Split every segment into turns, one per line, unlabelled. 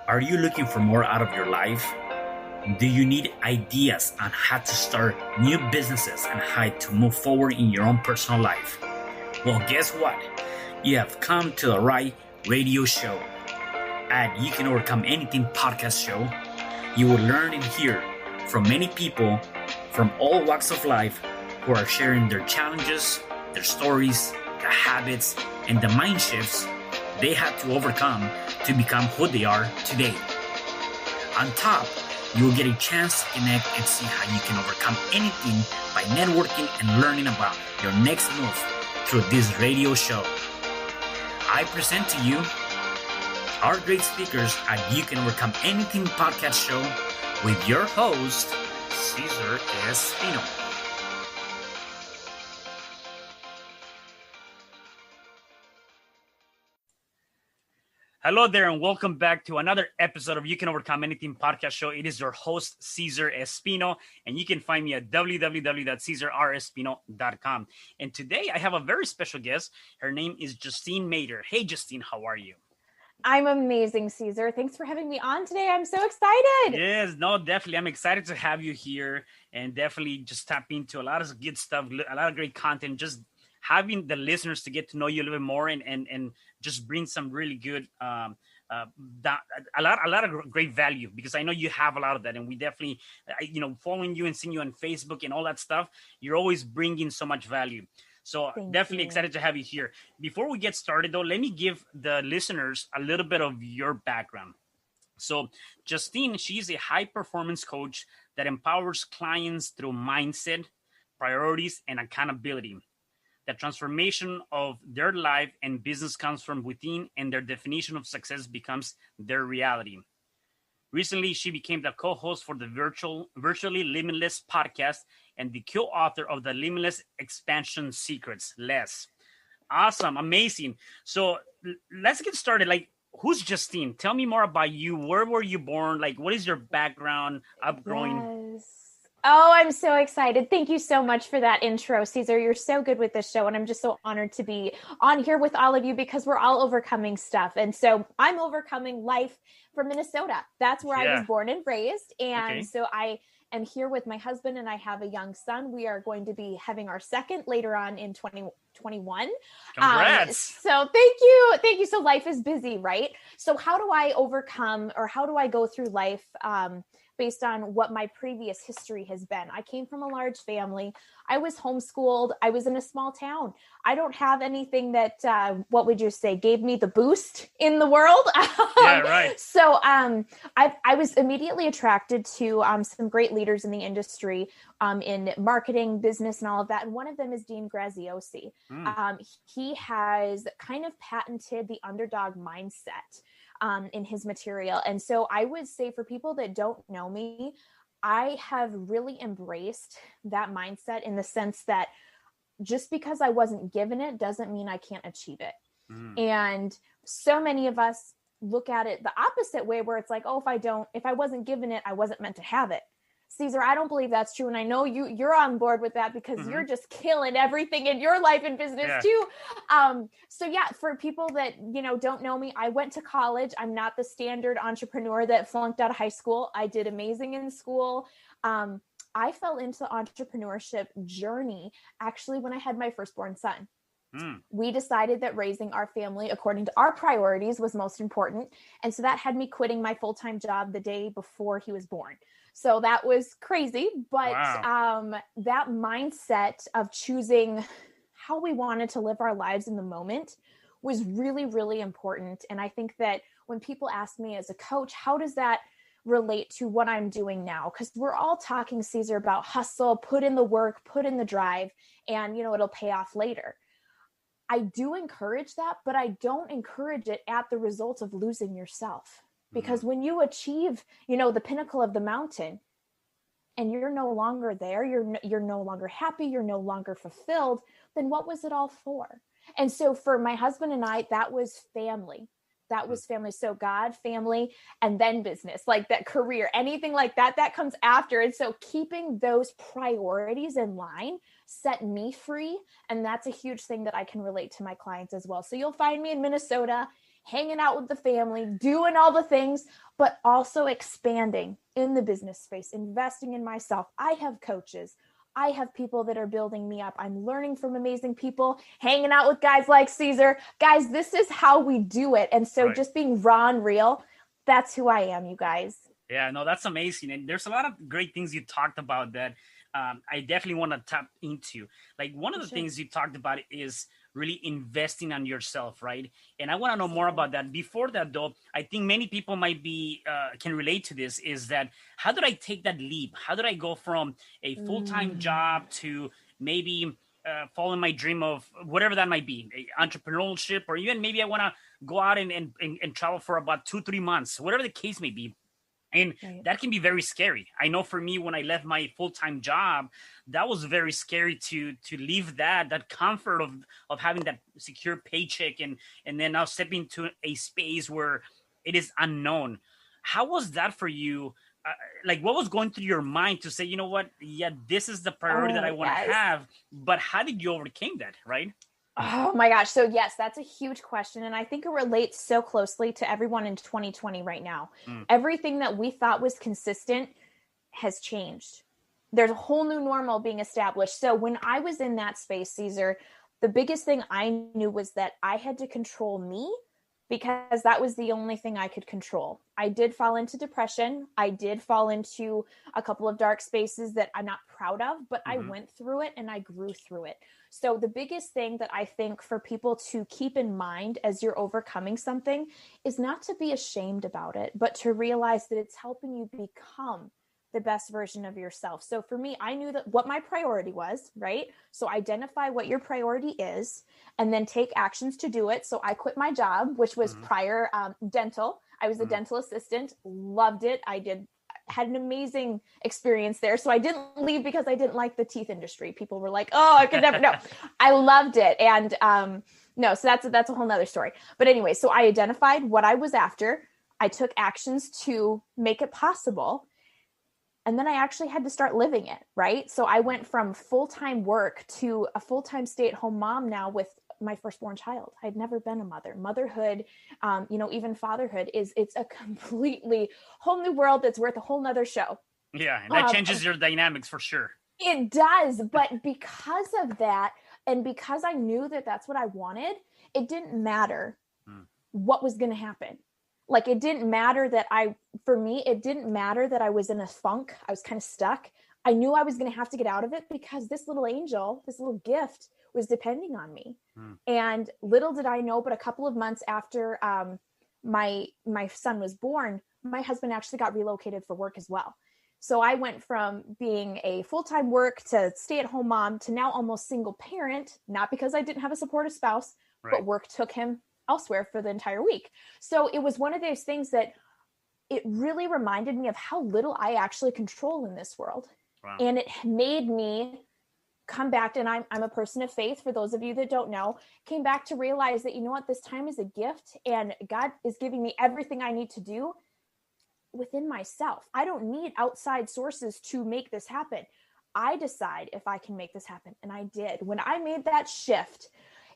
Are you looking for more out of your life? Do you need ideas on how to start new businesses and how to move forward in your own personal life? Well, guess what? You have come to the right radio show. At You Can Overcome Anything podcast show, you will learn and hear from many people from all walks of life who are sharing their challenges, their stories, the habits, and the mind shifts they had to overcome to become who they are today. On top, you will get a chance to connect and see how you can overcome anything by networking and learning about your next move through this radio show. I present to you our great speakers at You Can Overcome Anything podcast show with your host, Cesar Espino. Hello there, and welcome back to another episode of You Can Overcome Anything podcast show. It is your host, Cesar Espino, and you can find me at www.cesarrespino.com. And today I have a very special guest. Her name is Justine Mader. Hey, Justine, how are you?
I'm amazing, Cesar. Thanks for having me on today. I'm so excited.
Yes, no, definitely. I'm excited to have you here and definitely just tap into a lot of good stuff, a lot of great content, just having the listeners to get to know you a little bit more and just bring some really good, a lot of great value, because I know you have a lot of that. And we definitely, following you and seeing you on Facebook and all that stuff, you're always bringing so much value. So definitely excited to have you here. Before we get started, though, let me give the listeners a little bit of your background. So Justine, she's a high-performance coach that empowers clients through mindset, priorities, and accountability. The transformation of their life and business comes from within, and their definition of success becomes their reality. Recently, she became the co-host for the virtually Limitless podcast and the co-author of the Limitless Expansion Secrets. Awesome, amazing. So let's get started. Like, who's Justine? Tell me more about you. Where were you born? Like, what is your background, upbringing?
Yes. Oh, I'm so excited. Thank you so much for that intro, Cesar. You're so good with this show. And I'm just so honored to be on here with all of you because we're all overcoming stuff. And so I'm overcoming life from Minnesota. That's where I was born and raised. And so I am here with my husband and I have a young son. We are going to be having our second later on in 2021.
Congrats.
So thank you. Thank you. So life is busy, right? So how do I overcome, or how do I go through life based on what my previous history has been? I came from a large family. I was homeschooled. I was in a small town. I don't have anything that, what would you say, gave me the boost in the world.
Yeah, right.
So I was immediately attracted to some great leaders in the industry in marketing, business, and all of that. And one of them is Dean Graziosi. He has kind of patented the underdog mindset in his material. And so I would say, for people that don't know me, I have really embraced that mindset in the sense that just because I wasn't given it doesn't mean I can't achieve it. And so many of us look at it the opposite way, where it's like, oh, if I wasn't given it, I wasn't meant to have it. Cesar, I don't believe that's true. And I know you're on board with that because you're just killing everything in your life and business too. So yeah, for people that, don't know me, I went to college. I'm not the standard entrepreneur that flunked out of high school. I did amazing in school. I fell into the entrepreneurship journey actually when I had my firstborn son. We decided that raising our family according to our priorities was most important. And so that had me quitting my full-time job the day before he was born. So that was crazy, but that mindset of choosing how we wanted to live our lives in the moment was really, really important. And I think that when people ask me as a coach, how does that relate to what I'm doing now? Because we're all talking, Cesar, about hustle, put in the work, put in the drive, and, it'll pay off later. I do encourage that, but I don't encourage it at the result of losing yourself. Because when you achieve, the pinnacle of the mountain and you're no longer there, you're no longer happy, you're no longer fulfilled, then what was it all for? And so for my husband and I, that was family. That was family. So God, family, and then business, like that career, anything like that, that comes after. And so keeping those priorities in line set me free. And that's a huge thing that I can relate to my clients as well. So you'll find me in Minnesota, hanging out with the family, doing all the things, but also expanding in the business space, investing in myself. I have coaches. I have people that are building me up. I'm learning from amazing people, hanging out with guys like Cesar. Guys, this is how we do it. And so just being raw and real, that's who I am, you guys.
Yeah, no, that's amazing. And there's a lot of great things you talked about that I definitely want to tap into. Like one of the things you talked about is really investing on yourself, right? And I want to know more about that. Before that, though, I think many people might be can relate to this. Is that how did I take that leap? How did I go from a full-time job to maybe following my dream of whatever that might be, entrepreneurship, or even maybe I want to go out and travel for about 2-3 months, whatever the case may be. And that can be very scary. I know for me, when I left my full-time job, that was very scary to leave that comfort of having that secure paycheck and then now stepping into a space where it is unknown. How was that for you? Like, what was going through your mind to say, you know what? Yeah, this is the priority that I want to have. But how did you overcome that, right?
Oh my gosh. So yes, that's a huge question. And I think it relates so closely to everyone in 2020 right now. Everything that we thought was consistent has changed. There's a whole new normal being established. So when I was in that space, Cesar, the biggest thing I knew was that I had to control me, because that was the only thing I could control. I did fall into depression. I did fall into a couple of dark spaces that I'm not proud of, but I went through it and I grew through it. So the biggest thing that I think for people to keep in mind as you're overcoming something is not to be ashamed about it, but to realize that it's helping you become the best version of yourself. So for me, I knew that what my priority was, right? So identify what your priority is and then take actions to do it. So I quit my job, which was prior dental. I was a dental assistant, loved it. Had an amazing experience there. So I didn't leave because I didn't like the teeth industry. People were like, oh, I could never, no, I loved it. And no, so that's a whole nother story. But anyway, so I identified what I was after. I took actions to make it possible. And then I actually had to start living it, right? So I went from full-time work to a full-time stay-at-home mom now with my firstborn child. I'd never been a mother. Motherhood, even fatherhood it's a completely whole new world that's worth a whole nother show.
Yeah, and that changes your dynamics for sure.
It does, but because of that, and because I knew that that's what I wanted, it didn't matter what was going to happen. Like, it didn't matter that it didn't matter that I was in a funk. I was kind of stuck. I knew I was going to have to get out of it because this little angel, this little gift was depending on me. And little did I know, but a couple of months after my son was born, my husband actually got relocated for work as well. So I went from being a full-time work to stay-at-home mom to now almost single parent, not because I didn't have a supportive spouse, but work took him elsewhere for the entire week. So it was one of those things that it really reminded me of how little I actually control in this world. Wow. And it made me come back, and I'm a person of faith, for those of you that don't know, came back to realize that, you know what, this time is a gift and God is giving me everything I need to do within myself. I don't need outside sources to make this happen. I decide if I can make this happen. And I did. When I made that shift,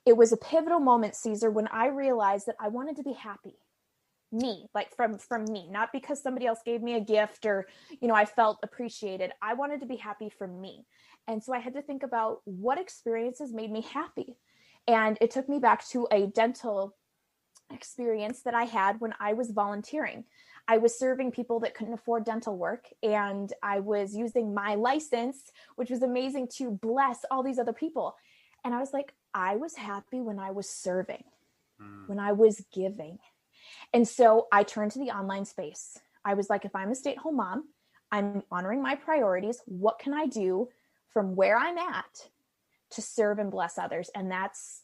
it was a pivotal moment, Cesar, when I realized that I wanted to be happy. Me, like from me, not because somebody else gave me a gift or, I felt appreciated. I wanted to be happy for me. And so I had to think about what experiences made me happy. And it took me back to a dental experience that I had when I was volunteering. I was serving people that couldn't afford dental work, and I was using my license, which was amazing, to bless all these other people. And I was like, I was happy when I was serving, when I was giving. And so I turned to the online space. I was like, if I'm a stay-at-home mom, I'm honoring my priorities. What can I do from where I'm at to serve and bless others? And that's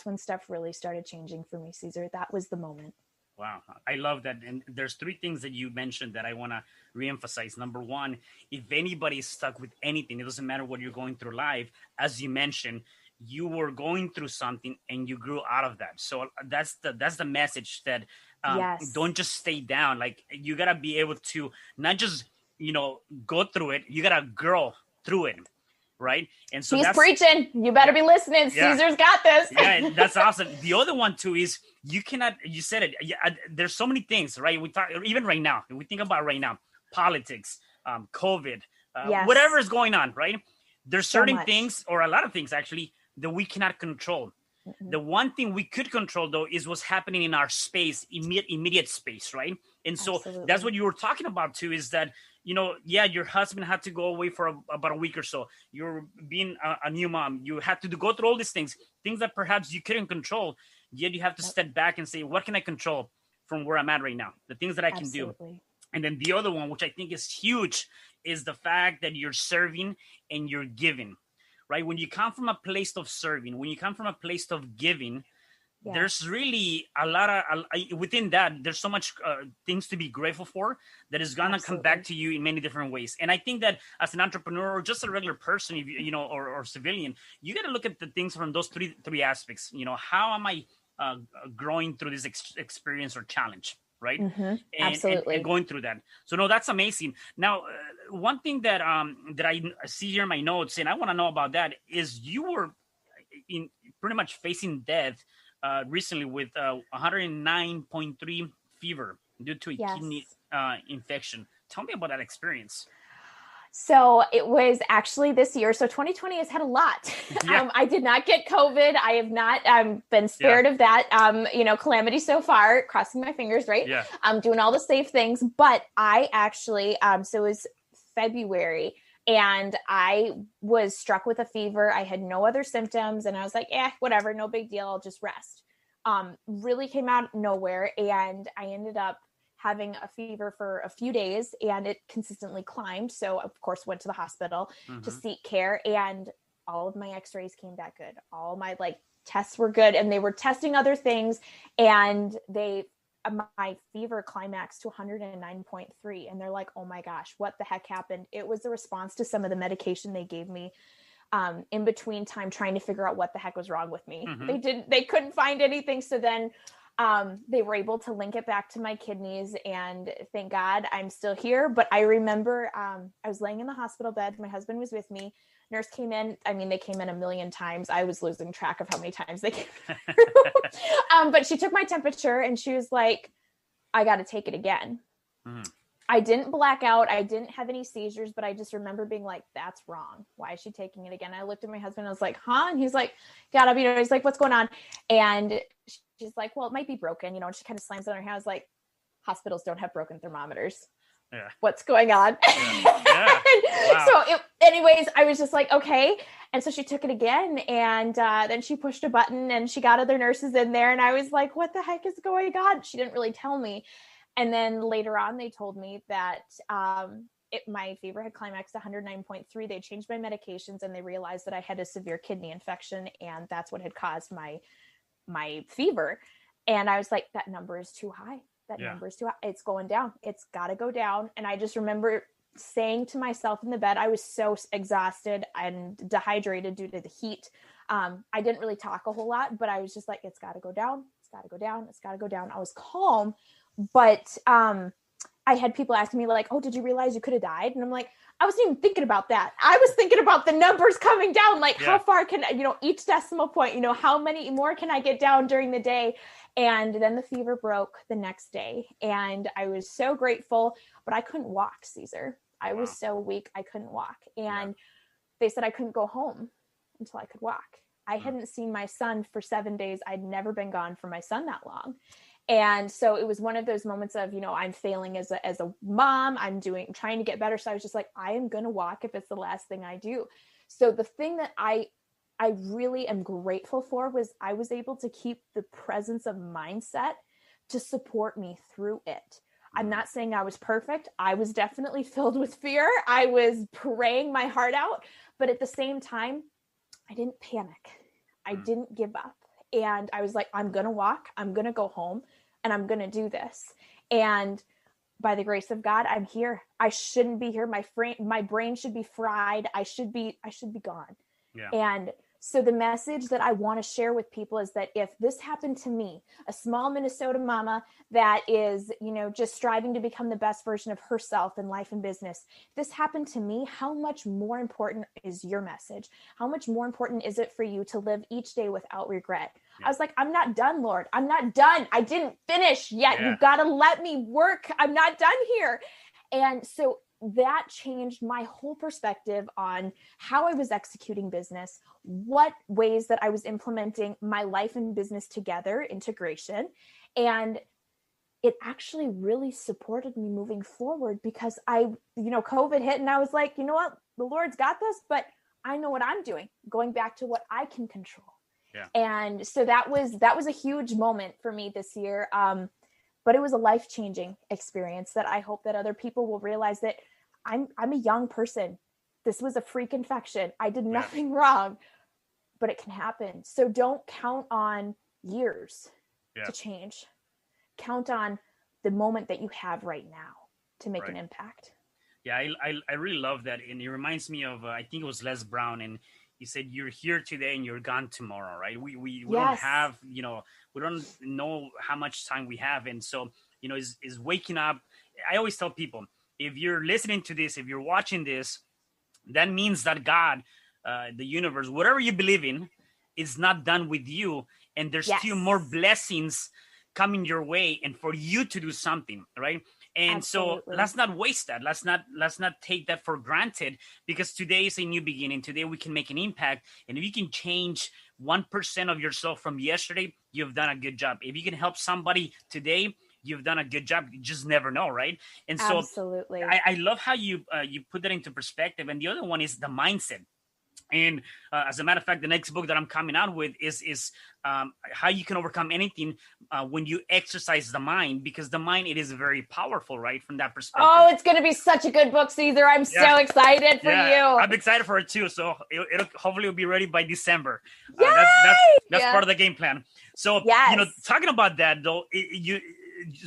when stuff really started changing for me, Cesar. That was the moment.
Wow. I love that. And there's 3 things that you mentioned that I want to reemphasize. Number 1, if anybody's stuck with anything, it doesn't matter what you're going through life. As you mentioned, you were going through something and you grew out of that. So that's the message, that don't just stay down. Like, you got to be able to not just, go through it. You got to grow through it. Right. And so
he's preaching. You better be listening. Yeah. Cesar's got this.
Yeah, that's awesome. The other one too is you cannot, you said it. There's so many things, right? We talk, even right now, we think about right now, politics, COVID,
Yes.
whatever is going on, right? There's
So
certain
much.
things, or a lot of things actually, that we cannot control.
Mm-hmm.
The one thing we could control, though, is what's happening in our space, immediate space, right? And so
Absolutely.
that's what you were talking about too, is that, yeah, your husband had to go away for about a week or so. You're being a new mom. You had to go through all these things that perhaps you couldn't control. Yet you have to step back and say, what can I control from where I'm at right now? The things that I can do. And then the other one, which I think is huge, is the fact that you're serving and you're giving, right? When you come from a place of serving, when you come from a place of giving, there's really a lot of, within that, there's so much things to be grateful for that is going to come back to you in many different ways. And I think that as an entrepreneur or just a regular person, if you know, or civilian, you got to look at the things from those three aspects. How am I growing through this experience or challenge? Right.
Mm-hmm. Absolutely.
And going through that. So no, that's amazing. Now, one thing that I see here in my notes, and I want to know about that, is you were in pretty much facing death recently with 109.3 fever due to a kidney infection. Tell me about that experience.
So it was actually this year. So 2020 has had a lot.
Yeah.
I did not get COVID. I have not been spared of that, calamity so far, crossing my fingers, right?
Yeah.
I'm doing all the safe things, but I actually, so it was February and I was struck with a fever. I had no other symptoms and I was like, whatever, no big deal. I'll just rest. Really came out of nowhere. And I ended up having a fever for a few days and it consistently climbed. So of course went to the hospital to seek care and all of my x-rays came back good. All my tests were good and they were testing other things and my fever climaxed to 109.3 and they're like, oh my gosh, what the heck happened? It was the response to some of the medication they gave me in between time trying to figure out what the heck was wrong with me. They couldn't find anything. So then they were able to link it back to my kidneys and thank God I'm still here. But I remember I was laying in the hospital bed. My husband was with me. Nurse came in. I mean, they came in a million times. I was losing track of how many times they came through. But she took my temperature and she was like, I got to take it again. I didn't black out. I didn't have any seizures, but I just remember being like, that's wrong. Why is she taking it again? I looked at my husband. I was like, huh? And he's like, got up, he's like, what's going on? And she's like, well, it might be broken, and she kind of slams on her hand. I was like, hospitals don't have broken thermometers. Yeah. What's going on? Yeah. Wow. So anyways, I was just like, okay. And so she took it again. And then she pushed a button and she got other nurses in there. And I was like, what the heck is going on? She didn't really tell me. And then later on, they told me that my fever had climaxed 109.3. They changed my medications and they realized that I had a severe kidney infection. And that's what had caused my fever. And I was like, that number is too high. That number is too high. It's going down. It's got to go down. And I just remember saying to myself in the bed, I was so exhausted and dehydrated due to the heat. I didn't really talk a whole lot, but I was just like, it's got to go down. It's got to go down. It's got to go down. I was calm, but I had people asking me like, oh, did you realize you could have died? And I'm like, I wasn't even thinking about that. I was thinking about the numbers coming down. Like how far can, each decimal point, how many more can I get down during the day? And then the fever broke the next day and I was so grateful, but I couldn't walk, Cesar. I was so weak. I couldn't walk. And they said I couldn't go home until I could walk. I hadn't seen my son for 7 days. I'd never been gone from my son that long. And so it was one of those moments of, I'm failing as a mom, trying to get better. So I was just like, I am going to walk if it's the last thing I do. So the thing that I really am grateful for was I was able to keep the presence of mindset to support me through it. I'm not saying I was perfect. I was definitely filled with fear. I was praying my heart out, but at the same time, I didn't panic. I didn't give up. And I was like, I'm going to walk, I'm going to go home, and I'm going to do this. And by the grace of God, I'm here. I shouldn't be here. My brain should be fried. I should be gone. Yeah. And So the message that I want to share with people is that if this happened to me, a small Minnesota mama that is, just striving to become the best version of herself in life and business, if this happened to me, how much more important is your message? How much more important is it for you to live each day without regret? Yeah. I was like, I'm not done, Lord. I'm not done. I didn't finish yet. Yeah. You got to let me work. I'm not done here. And so that changed my whole perspective on how I was executing business, what ways that I was implementing my life and business together, integration. And it actually really supported me moving forward because COVID hit and I was like, you know what, the Lord's got this, but I know what I'm doing, going back to what I can control. Yeah. And so that was a huge moment for me this year. But it was a life-changing experience that I hope that other people will realize that I'm a young person. This was a freak infection. I did nothing wrong, but it can happen. So don't count on years to change. Count on the moment that you have right now to make an impact.
Yeah, I really love that. And it reminds me of, I think it was Les Brown, and he said, you're here today and you're gone tomorrow, right? We don't have, we don't know how much time we have. And so, is waking up. I always tell people, if you're listening to this, if you're watching this, that means that God, the universe, whatever you believe in, is not done with you. And there's still more blessings coming your way and for you to do something, right? And Absolutely. So let's not waste that. Let's not take that for granted, because today is a new beginning. Today we can make an impact. And if you can change 1% of yourself from yesterday, you've done a good job. If you can help somebody today, you've done a good job. You just never know, right? And so
Absolutely.
I love how you put that into perspective. And the other one is the mindset. And as a matter of fact, the next book that I'm coming out with is how you can overcome anything when you exercise the mind, because the mind, it is very powerful, right? From that perspective.
Oh, it's going to be such a good book, Cesar. I'm so excited for you.
I'm excited for it too. So it'll hopefully be ready by December. That's part of the game plan. So, talking about that though,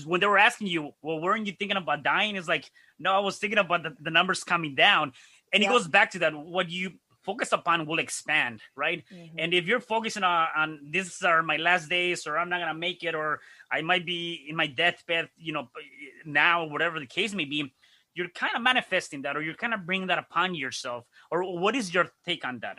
when they were asking you, well, weren't you thinking about dying? It's like, no, I was thinking about the numbers coming down. And it goes back to that, what you focus upon will expand, right? Mm-hmm. And if you're focusing on these are my last days, or I'm not gonna make it, or I might be in my deathbed, now, whatever the case may be, you're kind of manifesting that, or you're kind of bringing that upon yourself. Or what is your take on that?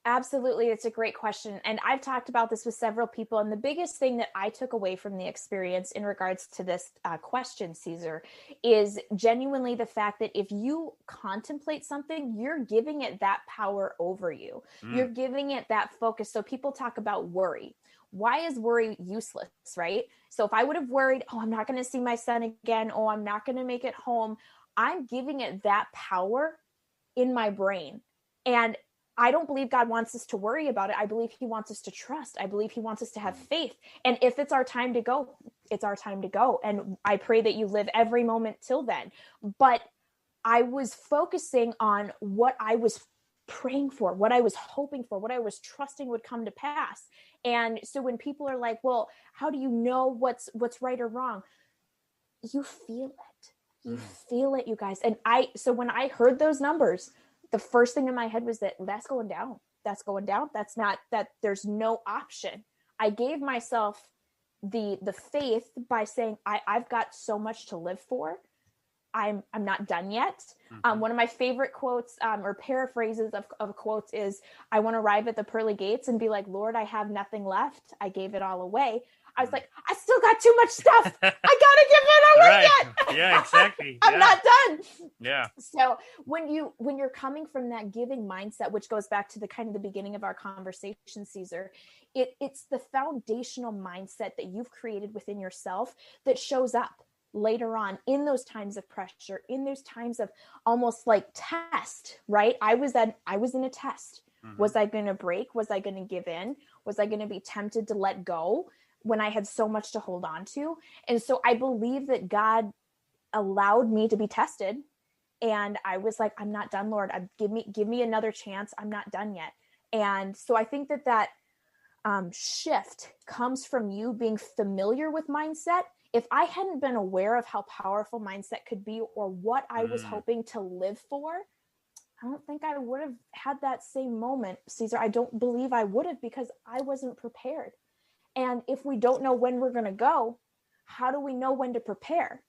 Absolutely. It's a great question. And I've talked about this with several people. And the biggest thing that I took away from the experience in regards to this question, Cesar, is genuinely the fact that if you contemplate something, you're giving it that power over you. You're giving it that focus. So people talk about worry. Why is worry useless, right? So if I would have worried, I'm not going to see my son again. I'm not going to make it home. I'm giving it that power in my brain. And I don't believe God wants us to worry about it. I believe he wants us to trust. I believe he wants us to have faith. And if it's our time to go, it's our time to go. And I pray that you live every moment till then. But I was focusing on what I was praying for, what I was hoping for, what I was trusting would come to pass. And so when people are like, well, how do you know what's right or wrong? You feel it. You feel it, you guys. And so when I heard those numbers, the first thing in my head was that's going down. That's going down. That's not, that there's no option. I gave myself the faith by saying, I've got so much to live for. I'm not done yet. One of my favorite quotes or paraphrases of quotes is, I want to arrive at the pearly gates and be like, Lord, I have nothing left. I gave it all away. I was like, I still got too much stuff. I gotta give it away yet.
Yeah, exactly.
I'm not done.
Yeah.
So when you're coming from that giving mindset, which goes back to the kind of the beginning of our conversation, Cesar, it's the foundational mindset that you've created within yourself that shows up later on in those times of pressure, in those times of almost like test, right? I was in a test. Was I going to break? Was I going to give in? Was I going to be tempted to let go when I had so much to hold on to? And so I believe that God allowed me to be tested. And I was like, I'm not done, Lord. Give me another chance. I'm not done yet. And so I think that shift comes from you being familiar with mindset. If I hadn't been aware of how powerful mindset could be, or what I was hoping to live for, I don't think I would have had that same moment, Cesar. I don't believe I would have, because I wasn't prepared. And if we don't know when we're going to go, how do we know when to prepare?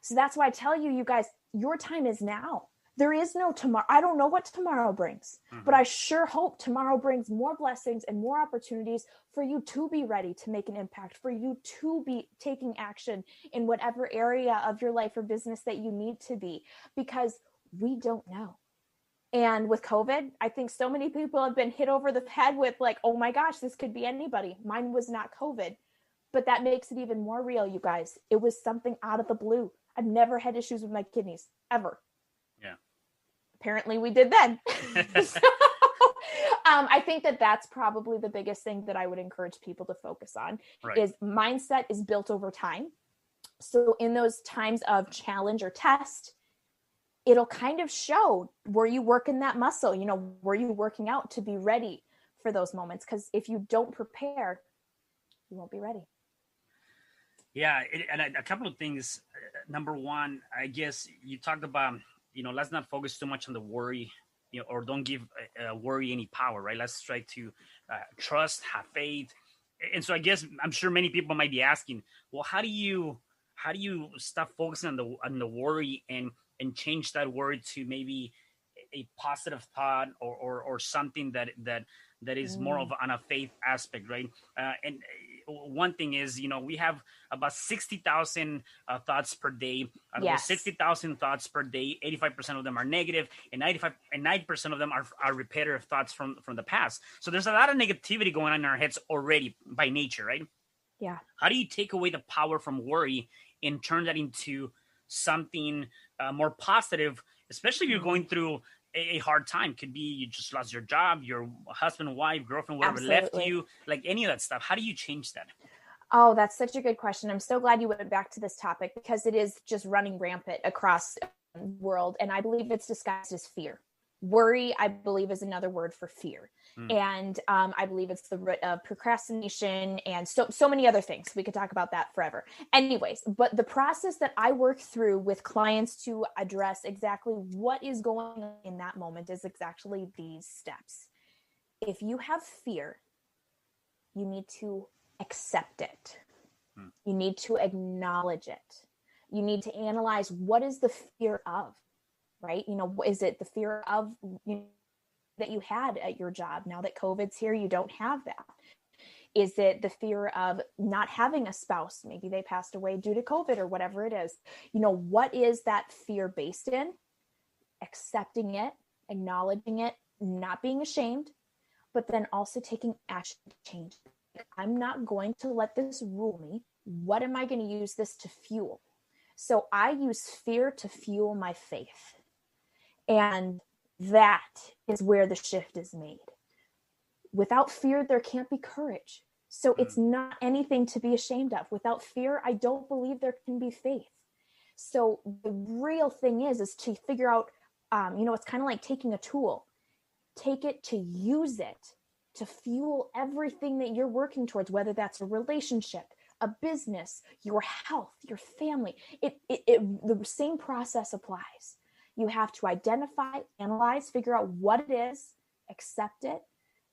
So that's why I tell you, you guys, your time is now. There is no tomorrow. I don't know what tomorrow brings, but I sure hope tomorrow brings more blessings and more opportunities for you to be ready to make an impact, for you to be taking action in whatever area of your life or business that you need to be, because we don't know. And with COVID, I think so many people have been hit over the head with like, oh my gosh, this could be anybody. Mine was not COVID, but that makes it even more real, you guys. It was something out of the blue. I've never had issues with my kidneys, ever.
Yeah.
Apparently we did then. So, I think that that's probably the biggest thing that I would encourage people to focus on, is mindset is built over time. So in those times of challenge or test, it'll kind of show, were you working that muscle? You know, were you working out to be ready for those moments? Because if you don't prepare, you won't be ready.
Yeah. And a couple of things. Number one, I guess you talked about, you know, let's not focus too much on the worry, you know, or don't give worry any power, right? Let's try to trust, have faith. And so I guess I'm sure many people might be asking, well, how do you stop focusing on the worry and change that worry to maybe a positive thought or something that is more of on a faith aspect, right? And one thing is, you know, we have about 60,000 thoughts per day. Out of those 60,000 thoughts per day, 85% of them are negative, and 90% of them are repetitive thoughts from the past. So there's a lot of negativity going on in our heads already by nature, right?
Yeah.
How do you take away the power from worry and turn that into something more positive, especially if you're going through a hard time? Could be you just lost your job, your husband, wife, girlfriend, whatever left you, like any of that stuff. How do you change that?
Oh, that's such a good question. I'm so glad you went back to this topic, because it is just running rampant across the world. And I believe it's disguised as fear. Worry, I believe, is another word for fear. And I believe it's the root of procrastination and so many other things. We could talk about that forever. Anyways, but the process that I work through with clients to address exactly what is going on in that moment is exactly these steps. If you have fear, you need to accept it. You need to acknowledge it. You need to analyze, what is the fear of, right? You know, is it the fear of, you know, that you had at your job? Now that COVID's here, you don't have that. Is it the fear of not having a spouse? Maybe they passed away due to COVID or whatever it is. You know, what is that fear based in? Accepting it, acknowledging it, not being ashamed, but then also taking action to change it. I'm not going to let this rule me. What am I going to use this to fuel? So I use fear to fuel my faith. And that is where the shift is made. Without fear, there can't be courage. So it's not anything to be ashamed of. Without fear, I don't believe there can be faith. So the real thing is to figure out, you know, it's kind of like taking a tool. Take it to use it to fuel everything that you're working towards, whether that's a relationship, a business, your health, your family. The same process applies. You have to identify, analyze, figure out what it is, accept it,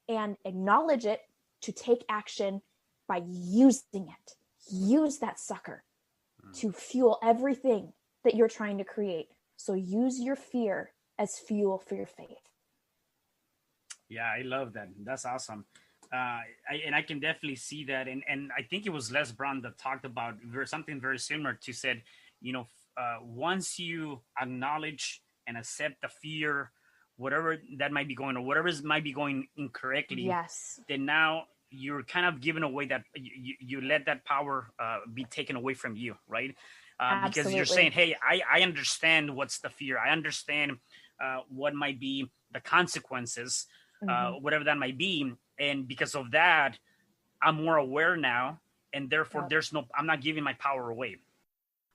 and acknowledge it to take action by using it. Use that sucker to fuel everything that you're trying to create. So use your fear as fuel for your faith.
Yeah, I love that. That's awesome. I can definitely see that. And I think it was Les Brown that talked about something very similar to said, you know, once you acknowledge and accept the fear, whatever that might be going, or whatever might be going incorrectly, then now you're kind of giving away that you let that power be taken away from you, right? Because you're saying, hey, I understand what's the fear. I understand what might be the consequences, whatever that might be. And because of that, I'm more aware now. And therefore, I'm not giving my power away.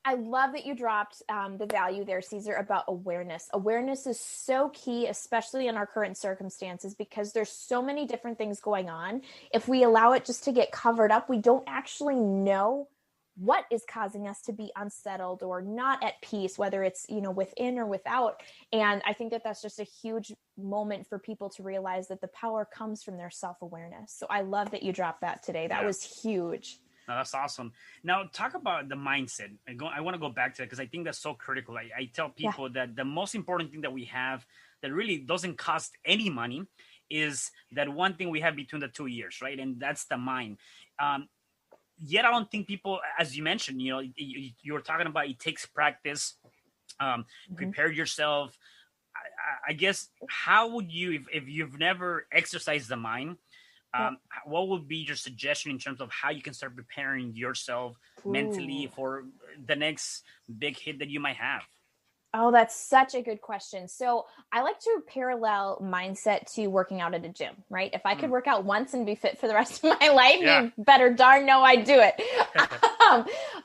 I love that you dropped the value there, Cesar, about awareness. Awareness is so key, especially in our current circumstances, because there's so many different things going on. If we allow it just to get covered up, we don't actually know what is causing us to be unsettled or not at peace, whether it's, within or without. And I think that that's just a huge moment for people to realize that the power comes from their self-awareness. So I love that you dropped that today. That was huge.
No, that's awesome. Now, talk about the mindset. I want to go back to that because I think that's so critical. I tell people that the most important thing that we have that really doesn't cost any money is that one thing we have between the 2 ears, right? And that's the mind. Yet I don't think people, as you mentioned, you were talking about it takes practice, prepare yourself. I guess, how would you, if you've never exercised the mind, what would be your suggestion in terms of how you can start preparing yourself mentally for the next big hit that you might have?
Oh, that's such a good question. So I like to parallel mindset to working out at a gym, right? If I could work out once and be fit for the rest of my life, you better darn know I'd do it.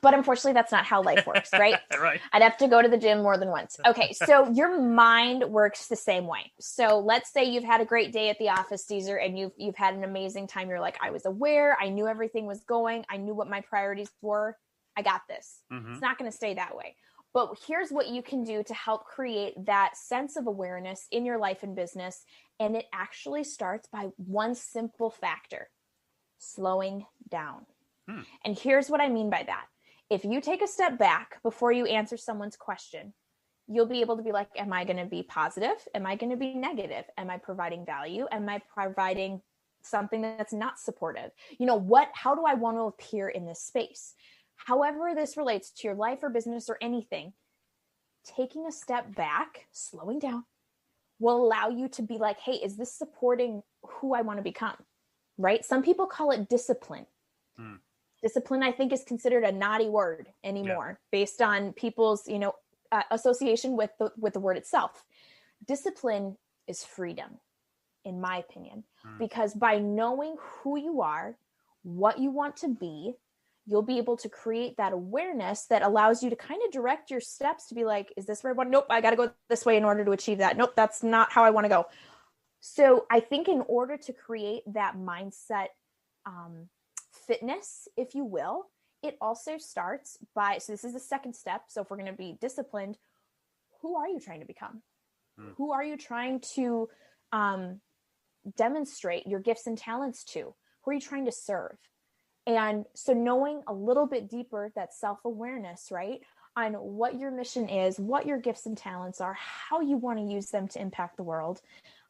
But unfortunately, that's not how life works, right?
Right.
I'd have to go to the gym more than once. Okay, so your mind works the same way. So let's say you've had a great day at the office, Cesar, and you've had an amazing time. You're like, I was aware, I knew everything was going, I knew what my priorities were. I got this. It's not going to stay that way. But here's what you can do to help create that sense of awareness in your life and business. And it actually starts by one simple factor: slowing down. And here's what I mean by that. If you take a step back before you answer someone's question, you'll be able to be like, am I going to be positive? Am I going to be negative? Am I providing value? Am I providing something that's not supportive? How do I want to appear in this space? However this relates to your life or business or anything, taking a step back, slowing down, will allow you to be like, hey, is this supporting who I want to become? Right? Some people call it discipline. Discipline, I think, is considered a naughty word anymore based on people's, association with the word itself. Discipline is freedom, in my opinion, because by knowing who you are, what you want to be, you'll be able to create that awareness that allows you to kind of direct your steps to be like, is this where I want? Nope, I got to go this way in order to achieve that. Nope, that's not how I want to go. So I think in order to create that mindset fitness, if you will, it also starts by, so this is the second step. So if we're going to be disciplined, who are you trying to become? Who are you trying to demonstrate your gifts and talents to? Who are you trying to serve? And so knowing a little bit deeper, that self-awareness, right, on what your mission is, what your gifts and talents are, how you want to use them to impact the world,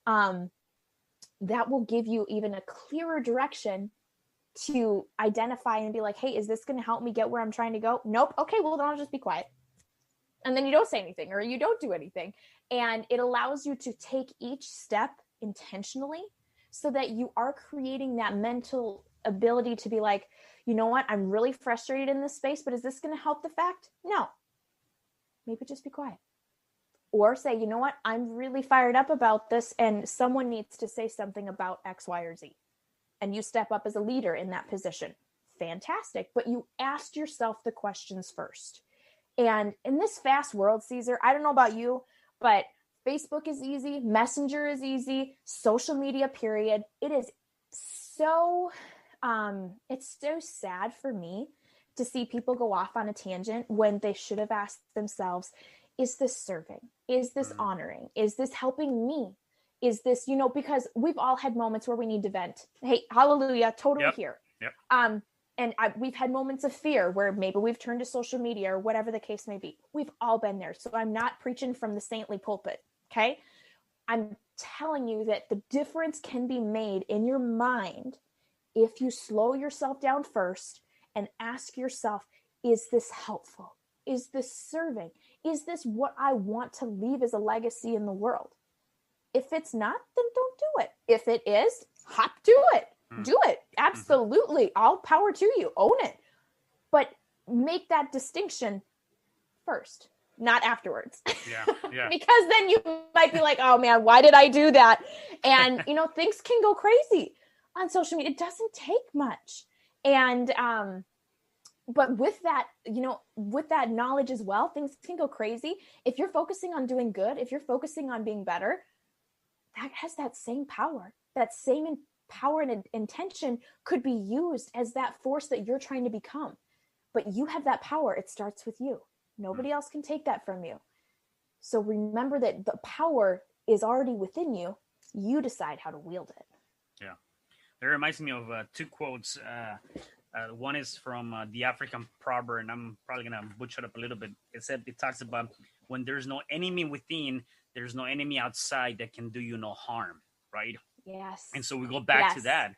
that will give you even a clearer direction to identify and be like, hey, is this going to help me get where I'm trying to go? Nope. Okay, well, then I'll just be quiet. And then you don't say anything or you don't do anything. And it allows you to take each step intentionally so that you are creating that mental ability to be like, you know what, I'm really frustrated in this space, but is this going to help the fact? No. Maybe just be quiet. Or say, you know what, I'm really fired up about this and someone needs to say something about X, Y, or Z. And you step up as a leader in that position. Fantastic. But you asked yourself the questions first. And in this fast world, Cesar, I don't know about you, but Facebook is easy. Messenger is easy. Social media, period. It is so, it's so sad for me to see people go off on a tangent when they should have asked themselves, is this serving? Is this honoring? Is this helping me? Is this, because we've all had moments where we need to vent. Hey, hallelujah, totally here.
Yep.
And we've had moments of fear where maybe we've turned to social media or whatever the case may be. We've all been there. So I'm not preaching from the saintly pulpit. Okay. I'm telling you that the difference can be made in your mind if you slow yourself down first and ask yourself, is this helpful? Is this serving? Is this what I want to leave as a legacy in the world? If it's not, then don't do it. If it is, hop to it. Do it. Absolutely. All power to you. Own it. But make that distinction first, not afterwards.
Yeah.
Because then you might be like, oh man, why did I do that? And, things can go crazy on social media. It doesn't take much. And, but with that, with that knowledge as well, things can go crazy. If you're focusing on doing good, if you're focusing on being better, that has that same power. That same power and intention could be used as that force that you're trying to become. but you have that power. It starts with you. Nobody else can take that from you. So remember that the power is already within you. You decide how to wield it.
Yeah. It reminds me of two quotes. One is from the African proverb, and I'm probably going to butcher it up a little bit. It talks about when there's no enemy within, there's no enemy outside that can do you no harm, right?
Yes.
And so we go back to that.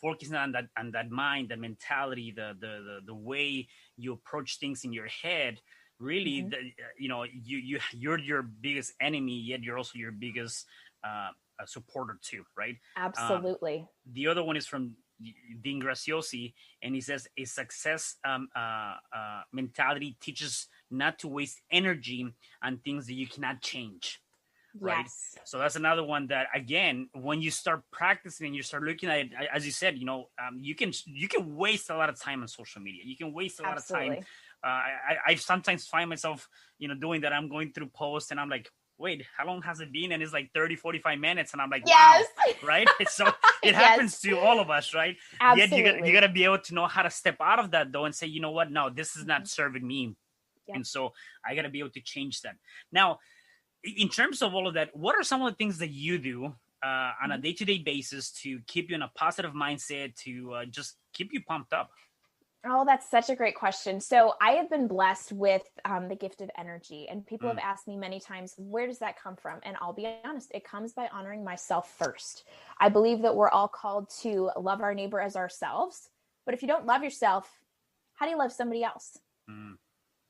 Focusing on that mind, the mentality, the way you approach things in your head. Really, you're your biggest enemy, yet you're also your biggest supporter too, right?
Absolutely.
The other one is from Dean Graziosi, and he says a success mentality teaches not to waste energy on things that you cannot change. Right.
Yes.
So that's another one that, again, when you start practicing and you start looking at it, as you said, you can waste a lot of time on social media. You can waste a lot of time. I sometimes find myself, doing that. I'm going through posts and I'm like, wait, how long has it been? And it's like 30, 45 minutes. And I'm like,
yes.
Wow. Right. So it happens to all of us. Right.
Absolutely.
Yet you got to be able to know how to step out of that though and say, you know what? No, this is not serving me. Yep. And so I got to be able to change that. Now, in terms of all of that, what are some of the things that you do on a day-to-day basis to keep you in a positive mindset, to just keep you pumped up?
Oh, that's such a great question. So I have been blessed with the gift of energy, and people have asked me many times, where does that come from? And I'll be honest, it comes by honoring myself first. I believe that we're all called to love our neighbor as ourselves. But if you don't love yourself, how do you love somebody else?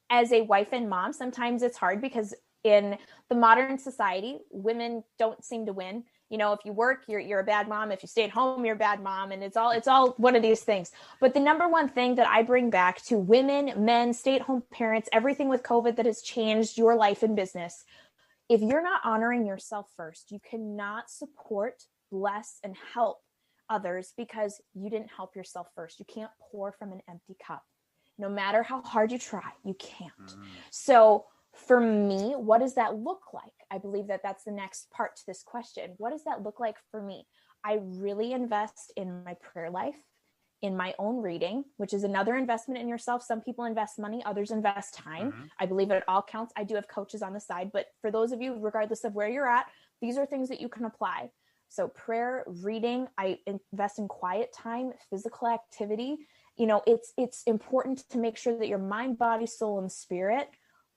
As a wife and mom, sometimes it's hard because in the modern society, women don't seem to win. If you work, you're a bad mom. If you stay at home, you're a bad mom. And it's all one of these things. But the number one thing that I bring back to women, men, stay-at-home parents, everything with COVID that has changed your life and business, if you're not honoring yourself first, you cannot support, bless, and help others because you didn't help yourself first. You can't pour from an empty cup. No matter how hard you try, you can't. So for me, what does that look like? I believe that that's the next part to this question. What does that look like for me? I really invest in my prayer life, in my own reading, which is another investment in yourself. Some people invest money, others invest time. I believe it all counts. I do have coaches on the side, but for those of you, regardless of where you're at, these are things that you can apply. So prayer, reading, I invest in quiet time, physical activity. It's important to make sure that your mind, body, soul, and spirit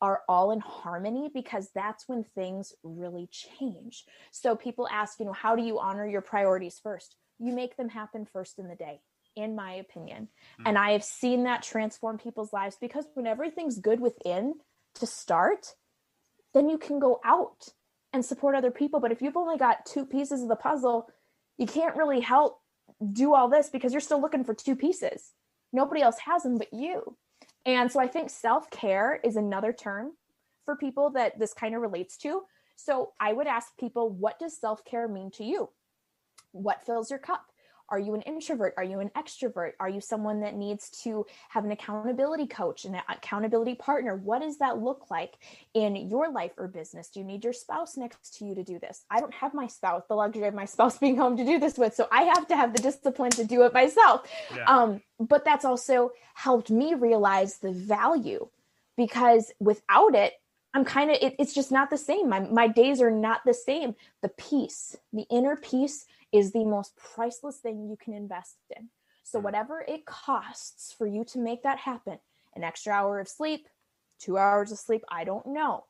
are all in harmony, because that's when things really change. So people ask, how do you honor your priorities first? You make them happen first in the day, in my opinion. And I have seen that transform people's lives, because when everything's good within to start, then you can go out and support other people. But if you've only got two pieces of the puzzle, you can't really help do all this because you're still looking for two pieces. Nobody else has them but you. And so I think self-care is another term for people that this kind of relates to. So I would ask people, what does self-care mean to you? What fills your cup? Are you an introvert? Are you an extrovert? Are you someone that needs to have an accountability coach, an accountability partner? What does that look like in your life or business? Do you need your spouse next to you to do this? I don't have my spouse, the luxury of my spouse being home to do this with, so I have to have the discipline to do it myself. Yeah. But that's also helped me realize the value, because without it, it's just not the same. My days are not the same. The peace, the inner peace is the most priceless thing you can invest in. So whatever it costs for you to make that happen, an extra hour of sleep, 2 hours of sleep, I don't know.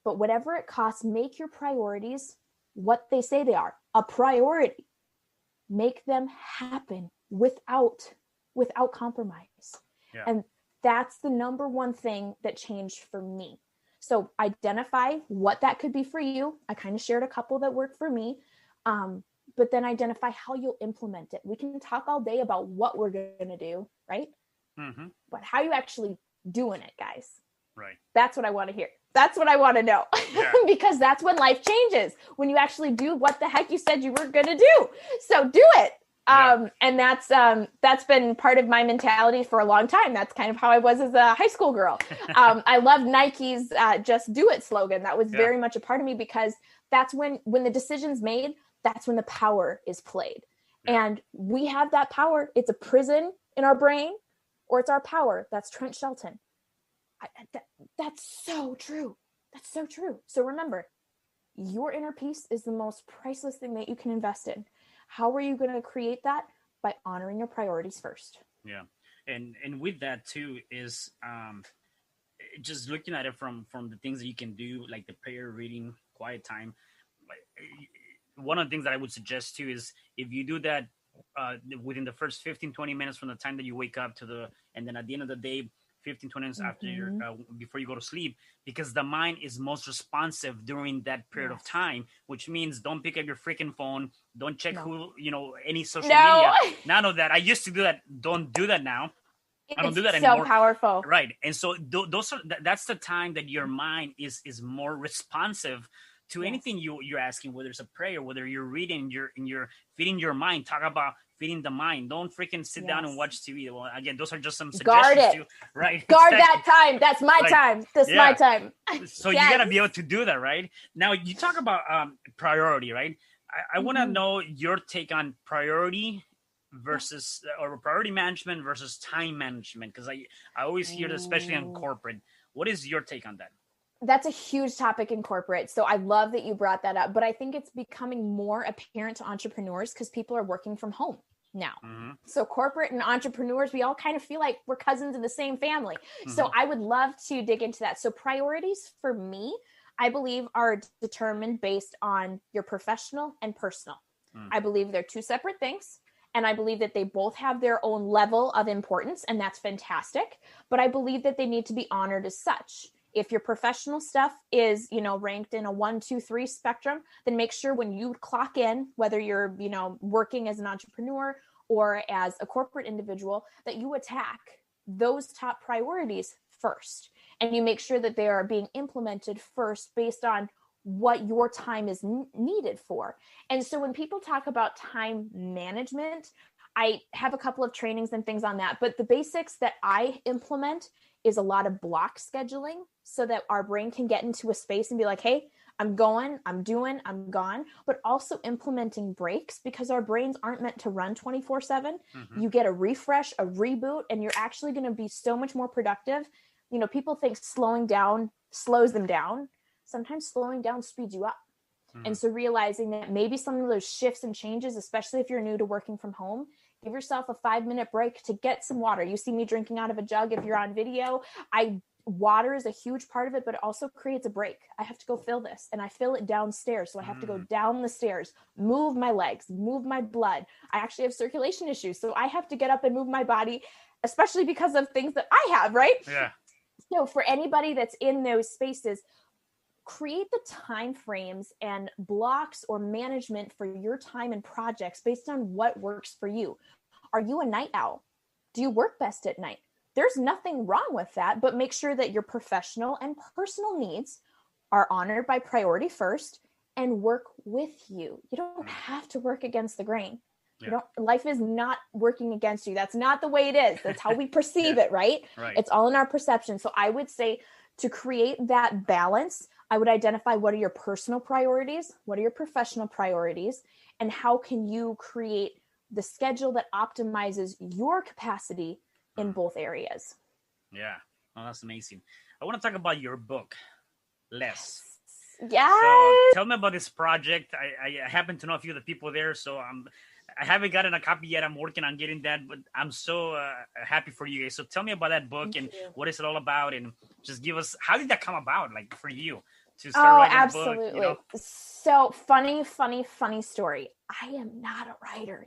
But whatever it costs, make your priorities what they say they are, a priority. Make them happen without compromise. Yeah. And that's the number one thing that changed for me. So identify what that could be for you. I kind of shared a couple that work for me. But then identify how you'll implement it. We can talk all day about what we're going to do, right? But how are you actually doing it, guys?
Right.
That's what I want to hear. That's what I want to know. Yeah. Because that's when life changes, when you actually do what the heck you said you were going to do. So do it. Yeah. And that's been part of my mentality for a long time. That's kind of how I was as a high school girl. I loved Nike's "Just Do It" slogan. That was very much a part of me, because that's when the decision's made, that's when the power is played. Yeah. And we have that power. It's a prison in our brain. or it's our power. That's Trent Shelton. That's so true. That's so true. So remember, your inner peace is the most priceless thing that you can invest in. How are you going to create that? By honoring your priorities first.
Yeah. And with that too is just looking at it from the things that you can do, like the prayer, reading, quiet time. One of the things that I would suggest too is if you do that within the first 15-20 minutes from the time that you wake up and then at the end of the day, 15-20 minutes after before you go to sleep, because the mind is most responsive during that period of time, which means don't pick up your freaking phone, don't check any social media. None of that. I used to do that. Don't do that now. I don't do that anymore.
So powerful.
Right. And so that's the time that your mind is more responsive to anything you're asking, whether it's a prayer, whether you're reading, you're feeding your mind. Talk about feeding the mind. Don't freaking sit down and watch TV. Well, again, those are just some suggestions too, right?
Guard that time. That's my time. This is my time.
So you gotta be able to do that, right? Now you talk about priority, right? I want to know your take on priority versus or priority management versus time management, because I always hear that, especially in corporate. What is your take on that?
That's a huge topic in corporate. So I love that you brought that up, but I think it's becoming more apparent to entrepreneurs because people are working from home now. So corporate and entrepreneurs, we all kind of feel like we're cousins in the same family. So I would love to dig into that. So priorities for me, I believe, are determined based on your professional and personal. I believe they're two separate things. And I believe that they both have their own level of importance, and that's fantastic. But I believe that they need to be honored as such. If your professional stuff is, ranked in a 1, 2, 3 spectrum, then make sure when you clock in, whether you're, working as an entrepreneur or as a corporate individual, that you attack those top priorities first. And you make sure that they are being implemented first based on what your time is needed for. And so when people talk about time management, I have a couple of trainings and things on that, but the basics that I implement is a lot of block scheduling so that our brain can get into a space and be like, hey, I'm going, I'm doing, I'm gone, but also implementing breaks, because our brains aren't meant to run 24/7. You get a refresh, a reboot, and you're actually going to be so much more productive. People think slowing down slows them down. Sometimes slowing down speeds you up. And so realizing that maybe some of those shifts and changes, especially if you're new to working from home, give yourself a 5-minute break to get some water. You see me drinking out of a jug if you're on video. Water is a huge part of it, but it also creates a break. I have to go fill this, and I fill it downstairs. So I have to go down the stairs, move my legs, move my blood. I actually have circulation issues, so I have to get up and move my body, especially because of things that I have, right?
Yeah.
So for anybody that's in those spaces, create the time frames and blocks or management for your time and projects based on what works for you. Are you a night owl? Do you work best at night? There's nothing wrong with that, but make sure that your professional and personal needs are honored by priority first and work with you. You don't have to work against the grain. Life is not working against you. That's not the way it is. That's how we perceive it, right? It's all in our perception. So I would say to create that balance, I would identify what are your personal priorities, what are your professional priorities, and how can you create the schedule that optimizes your capacity in both areas.
Yeah. Oh, that's amazing. I want to talk about your book, Less.
Yes.
So tell me about this project. I happen to know a few of the people there, so I haven't gotten a copy yet. I'm working on getting that, but I'm so happy for you guys. So tell me about that book and what is it all about, and just give us, how did that come about, like for you to start writing
absolutely. A book? So funny story. I am not a writer.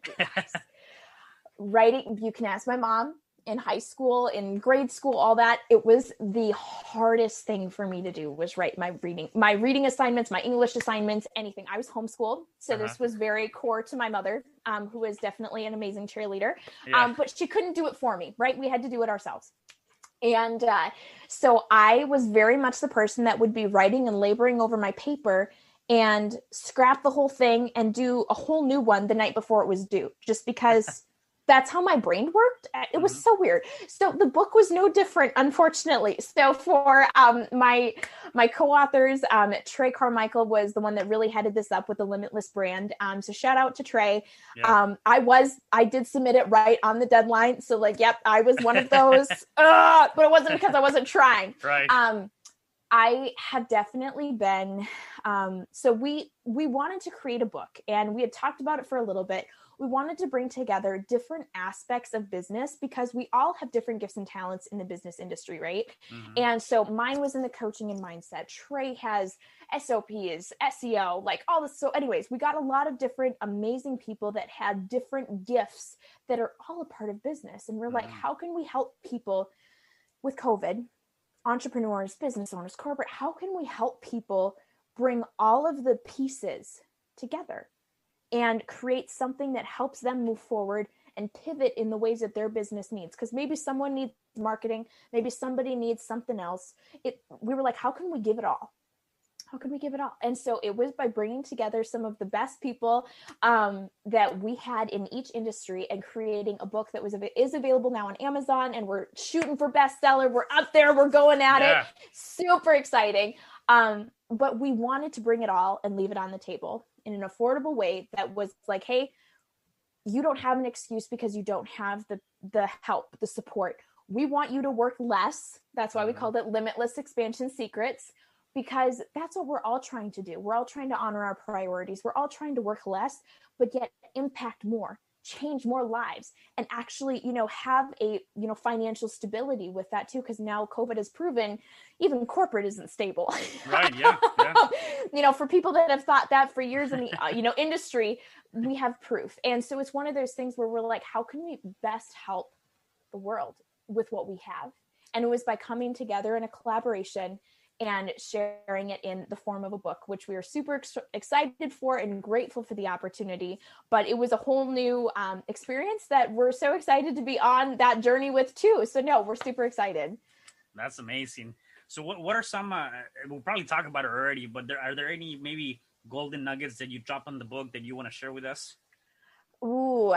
Writing, you can ask my mom. In high school, in grade school, all that, it was the hardest thing for me to do was write my reading assignments, my English assignments, anything. I was homeschooled. So this was very core to my mother, who is definitely an amazing cheerleader. But she couldn't do it for me, right? We had to do it ourselves. And so I was very much the person that would be writing and laboring over my paper and scrap the whole thing and do a whole new one the night before it was due, just because that's how my brain worked. It was so weird. So the book was no different, unfortunately. So for my my co-authors, Trey Carmichael was the one that really headed this up with the Limitless brand. So shout out to Trey. Yeah. I did submit it right on the deadline. So like, yep, I was one of those, but it wasn't because I wasn't trying.
Right.
I have definitely been, so we wanted to create a book, and we had talked about it for a little bit. We wanted to bring together different aspects of business because we all have different gifts and talents in the business industry, right? Mm-hmm. And so mine was in the coaching and mindset. Trey has SOPs, SEO, like all this. So anyways, we got a lot of different amazing people that had different gifts that are all a part of business. And we're like, how can we help people with COVID? Entrepreneurs, business owners, corporate, how can we help people bring all of the pieces together and create something that helps them move forward and pivot in the ways that their business needs? Because maybe someone needs marketing, maybe somebody needs something else. We were like, how can we give it all? How can we give it all? And so it was by bringing together some of the best people that we had in each industry and creating a book that is available now on Amazon, and we're shooting for bestseller. We're up there. We're going at it. Super exciting. But we wanted to bring it all and leave it on the table in an affordable way that was like, hey, you don't have an excuse because you don't have the help, the support. We want you to work less. That's why we called it Limitless Expansion Secrets, because that's what we're all trying to do. We're all trying to honor our priorities. We're all trying to work less, but yet impact more, change more lives, and actually, have a, financial stability with that too. Because now COVID has proven even corporate isn't stable.
Right. Yeah.
For people that have thought that for years in the, industry, we have proof. And so it's one of those things where we're like, how can we best help the world with what we have? And it was by coming together in a collaboration and sharing it in the form of a book, which we are super excited for and grateful for the opportunity. But it was a whole new experience that we're so excited to be on that journey with too. So no, we're super excited.
That's amazing. So what are some, we'll probably talk about it already, but are there any maybe golden nuggets that you dropped on the book that you want to share with us?
Ooh,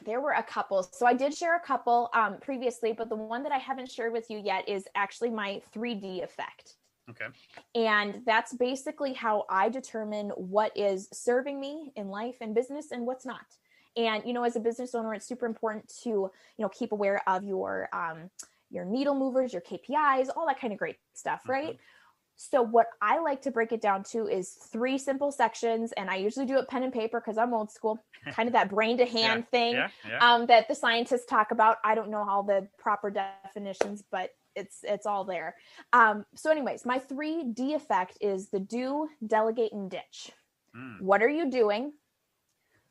there were a couple. So I did share a couple previously, but the one that I haven't shared with you yet is actually my 3D effect.
Okay.
And that's basically how I determine what is serving me in life and business and what's not. And, as a business owner, it's super important to, keep aware of your needle movers, your KPIs, all that kind of great stuff, right? Mm-hmm. So what I like to break it down to is 3 simple sections. And I usually do it pen and paper because I'm old school, kind of that brain to hand thing that the scientists talk about. I don't know all the proper definitions, but it's all there. So anyways, my 3D effect is the do, delegate, and ditch. What are you doing?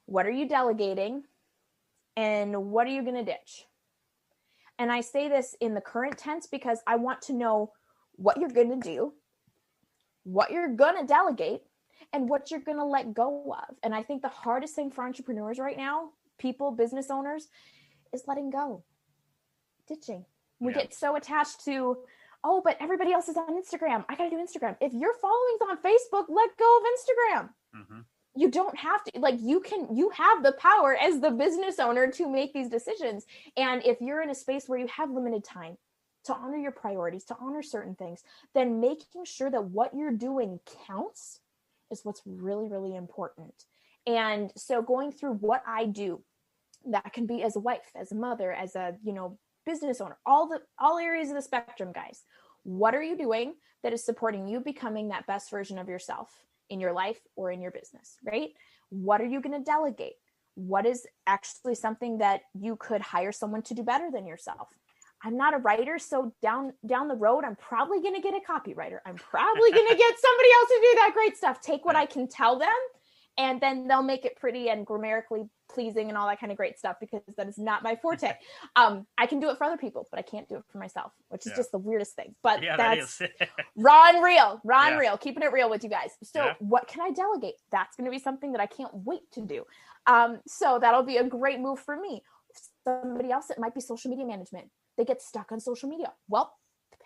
What are you delegating? And what are you going to ditch? And I say this in the current tense because I want to know what you're going to do, what you're going to delegate, and what you're going to let go of. And I think the hardest thing for entrepreneurs right now, people, business owners, is letting go, ditching. We get so attached to, but everybody else is on Instagram. I got to do Instagram. If your following's on Facebook, let go of Instagram. Mm-hmm. You don't have to, you have the power as the business owner to make these decisions. And if you're in a space where you have limited time to honor your priorities, to honor certain things, then making sure that what you're doing counts is what's really, really important. And so going through what I do, that can be as a wife, as a mother, as a, business owner, all areas of the spectrum, guys. What are you doing that is supporting you becoming that best version of yourself in your life or in your business, right? What are you going to delegate? What is actually something that you could hire someone to do better than yourself? I'm not a writer, so down the road, I'm probably going to get a copywriter. I'm probably going to get somebody else to do that great stuff. Take what I can tell them, and then they'll make it pretty and grammatically pleasing and all that kind of great stuff, because that is not my forte. I can do it for other people, but I can't do it for myself, which is just the weirdest thing. But that's raw and real, keeping it real with you guys. So what can I delegate? That's going to be something that I can't wait to do. So that'll be a great move for me. Somebody else, it might be social media management. They get stuck on social media. Well,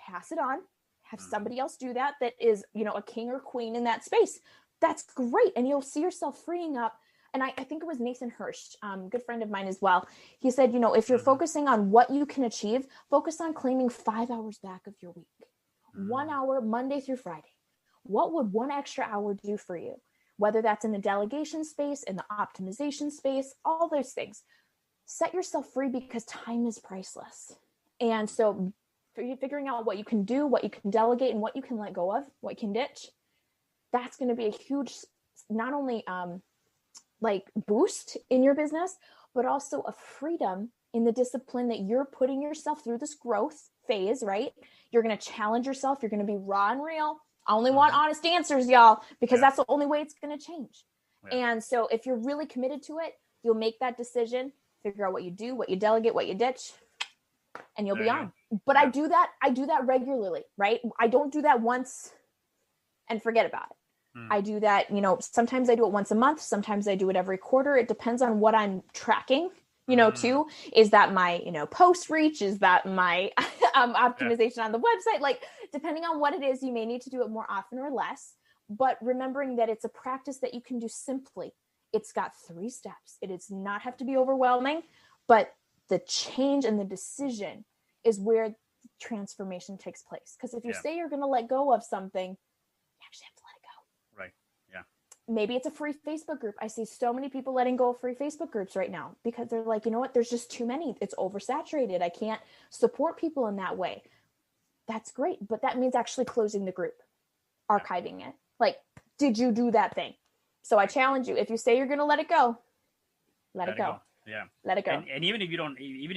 pass it on. Have somebody else do that is, a king or queen in that space. That's great. And you'll see yourself freeing up. And I think it was Nathan Hirsch, good friend of mine as well. He said, if you're focusing on what you can achieve, focus on claiming 5 hours back of your week. 1 hour Monday through Friday. What would one extra hour do for you? Whether that's in the delegation space, in the optimization space, all those things. Set yourself free because time is priceless. And so figuring out what you can do, what you can delegate, and what you can let go of, what you can ditch, that's going to be a huge, not only like boost in your business, but also a freedom in the discipline that you're putting yourself through this growth phase, right? You're going to challenge yourself. You're going to be raw and real. I only want honest answers, y'all, because that's the only way it's going to change. And so if you're really committed to it, you'll make that decision, figure out what you do, what you delegate, what you ditch, and you'll be on. But I do that regularly, right? I don't do that once and forget about it. I do that, sometimes I do it once a month. Sometimes I do it every quarter. It depends on what I'm tracking, too. Is that my, post reach? Is that my optimization on the website? Like, depending on what it is, you may need to do it more often or less. But remembering that it's a practice that you can do simply. It's got 3 steps. It does not have to be overwhelming, but the change and the decision is where transformation takes place. Because if you say you're going to let go of something, you actually have to let it go.
Right. Yeah.
Maybe it's a free Facebook group. I see so many people letting go of free Facebook groups right now because they're like, you know what? There's just too many. It's oversaturated. I can't support people in that way. That's great. But that means actually closing the group, archiving it. Like, did you do that thing? So I challenge you, if you say you're going to let it go, let it go.
Yeah.
Let it go.
And even if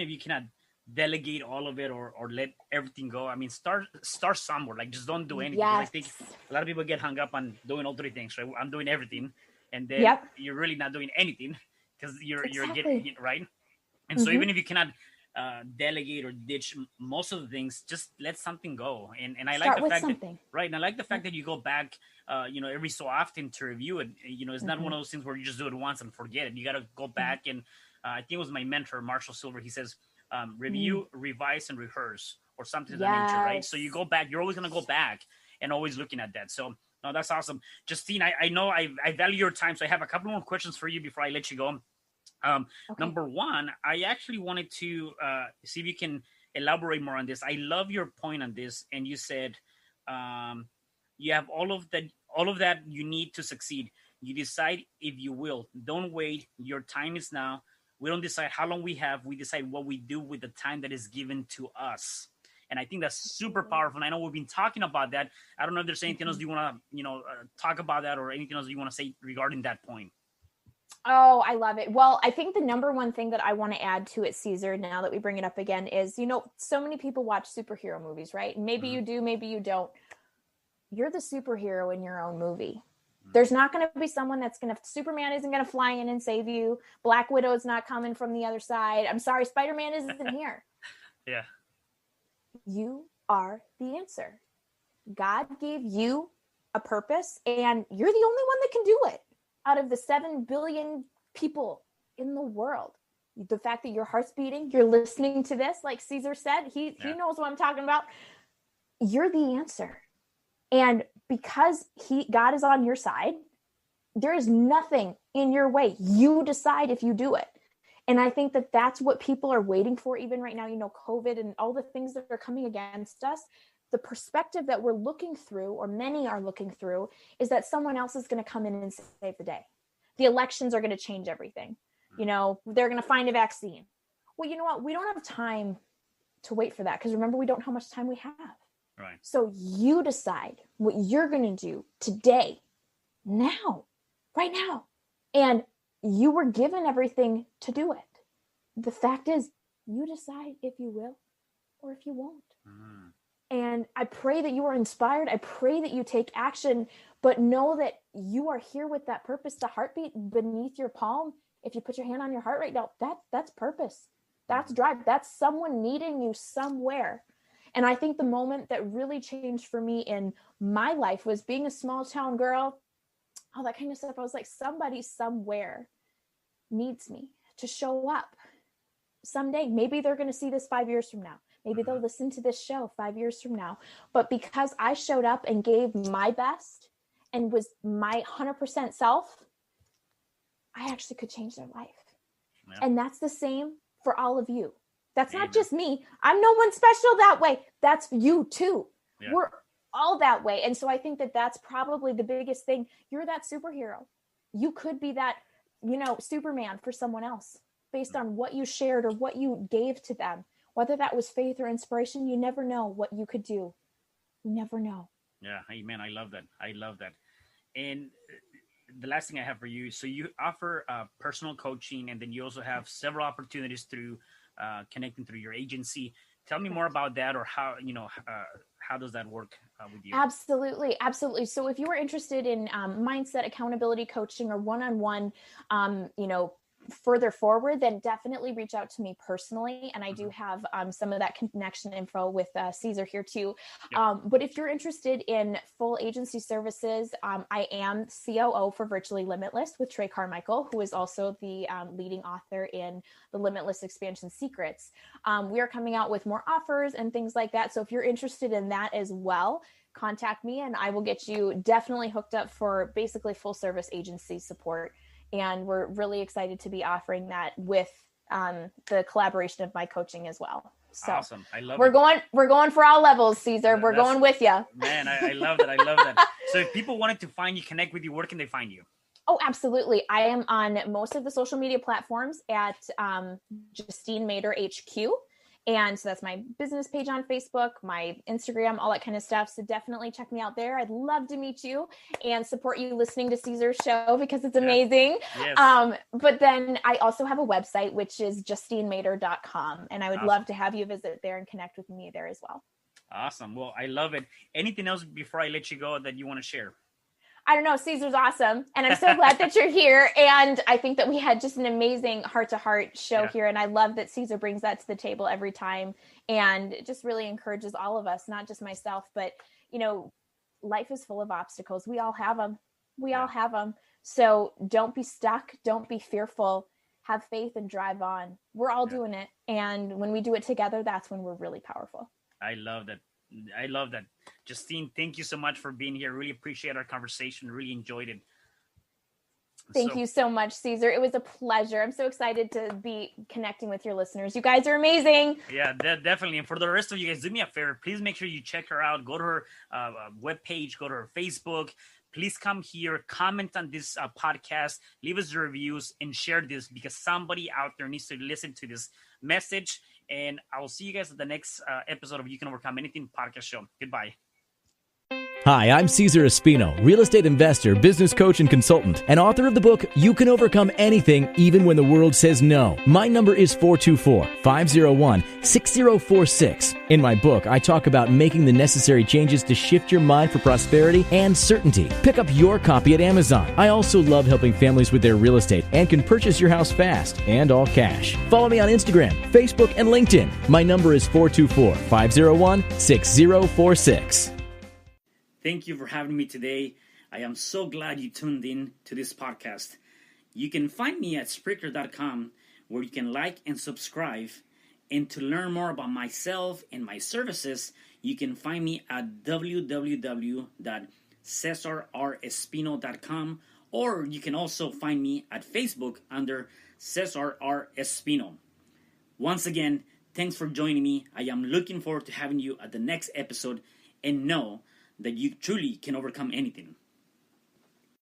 you cannot delegate all of it or let everything go, I mean, start somewhere. Like, just don't do anything.
Yes.
I think a lot of people get hung up on doing all 3 things. Right? I'm doing everything. And then you're really not doing anything because you're getting right. And so even if you cannot delegate or ditch most of the things, just let something go. And I like the fact that, right. And I like the fact that you go back, every so often to review it. It's not one of those things where you just do it once and forget it. You got to go back. And I think it was my mentor, Marshall Silver. He says, review, revise, and rehearse, or something of that nature, right? So you go back, you're always going to go back and always looking at that. So no, that's awesome. Justine, I know I value your time. So I have a couple more questions for you before I let you go. Number one, I actually wanted to see if you can elaborate more on this. I love your point on this. And you said you have all of that you need to succeed. You decide if you will. Don't wait. Your time is now. We don't decide how long we have. We decide what we do with the time that is given to us. And I think that's super powerful. And I know we've been talking about that. I don't know if there's anything else you want to, talk about that, or anything else you want to say regarding that point.
Oh, I love it. Well, I think the number one thing that I want to add to it, Cesar, now that we bring it up again, is, so many people watch superhero movies, right? Maybe you do, maybe you don't. You're the superhero in your own movie. There's not going to be someone Superman isn't going to fly in and save you. Black Widow's not coming from the other side. I'm sorry, Spider-Man isn't here.
Yeah.
You are the answer. God gave you a purpose, and you're the only one that can do it out of the 7 billion people in the world. The fact that your heart's beating, you're listening to this, like Cesar said, he knows what I'm talking about. You're the answer. And because God is on your side, there is nothing in your way. You decide if you do it. And I think that that's what people are waiting for, even right now, COVID and all the things that are coming against us. The perspective that we're looking through, or many are looking through, is that someone else is going to come in and save the day. The elections are going to change everything. They're going to find a vaccine. Well, you know what? We don't have time to wait for that, because remember, we don't know how much time we have.
Right.
So you decide what you're going to do today, now, right now. And you were given everything to do it. The fact is, you decide if you will or if you won't. And I pray that you are inspired. I pray that you take action, but know that you are here with that purpose. The heartbeat beneath your palm, if you put your hand on your heart right now, that's purpose. That's drive. That's someone needing you somewhere. And I think the moment that really changed for me in my life was being a small town girl, all that kind of stuff. I was like, somebody somewhere needs me to show up someday. Maybe they're going to see this 5 years from now. Maybe they'll listen to this show 5 years from now. But because I showed up and gave my best and was my 100% self, I actually could change their life. Yeah. And that's the same for all of you. That's not just me. I'm no one special that way. That's you too. Yeah. We're all that way. And so I think that that's probably the biggest thing. You're that superhero. You could be that, Superman for someone else based on what you shared or what you gave to them, whether that was faith or inspiration. You never know what you could do. You never know.
Yeah. Amen. I love that. I love that. And the last thing I have for you, so you offer personal coaching, and then you also have several opportunities through connecting through your agency. Tell me more about that, or how does that work with you?
Absolutely. Absolutely. So if you are interested in mindset, accountability coaching, or one-on-one, further forward, then definitely reach out to me personally. And I do have some of that connection info with Cesar here too.
Yep.
But if you're interested in full agency services, I am COO for Virtually Limitless with Trey Carmichael, who is also the leading author in the Limitless Expansion Secrets. We are coming out with more offers and things like that. So if you're interested in that as well, contact me and I will get you definitely hooked up for basically full service agency support. And we're really excited to be offering that with the collaboration of my coaching as well. So
awesome. I love
we're going for all levels, Cesar. We're going with you.
Man, I love that. I love that. So if people wanted to find you, connect with you, where can they find you?
Oh, absolutely. I am on most of the social media platforms at Justine Mader HQ. And so that's my business page on Facebook, my Instagram, all that kind of stuff. So definitely check me out there. I'd love to meet you and support you listening to Cesar's show because it's amazing.
Yes.
But then I also have a website, which is justinemader.com. And I would love to have you visit there and connect with me there as well.
Awesome. Well, I love it. Anything else before I let you go that you want to share?
I don't know. Cesar's awesome. And I'm so glad that you're here. And I think that we had just an amazing heart-to-heart show here. And I love that Cesar brings that to the table every time. And it just really encourages all of us, not just myself, but, life is full of obstacles. We all have them. All have them. So don't be stuck. Don't be fearful. Have faith and drive on. We're all doing it. And when we do it together, that's when we're really powerful.
I love that. Justine, thank you so much for being here. Really appreciate our conversation. Really enjoyed it.
Thank you so much, Cesar. It was a pleasure. I'm so excited to be connecting with your listeners. You guys are amazing.
Yeah, definitely. And for the rest of you guys, do me a favor. Please make sure you check her out. Go to her webpage. Go to her Facebook. Please come here, comment on this podcast, leave us reviews, and share this because somebody out there needs to listen to this message. And I will see you guys at the next episode of You Can Overcome Anything podcast show. Goodbye.
Hi, I'm Cesar Espino, real estate investor, business coach, and consultant, and author of the book, You Can Overcome Anything, Even When the World Says No. My number is 424-501-6046. In my book, I talk about making the necessary changes to shift your mind for prosperity and certainty. Pick up your copy at Amazon. I also love helping families with their real estate and can purchase your house fast and all cash. Follow me on Instagram, Facebook, and LinkedIn. My number is 424-501-6046.
Thank you for having me today. I am so glad you tuned in to this podcast. You can find me at Spreaker.com where you can like and subscribe. And to learn more about myself and my services, you can find me at www.cesarrespino.com, or you can also find me at Facebook under Cesar R. Espino. Once again, thanks for joining me. I am looking forward to having you at the next episode, and know that you truly can overcome anything.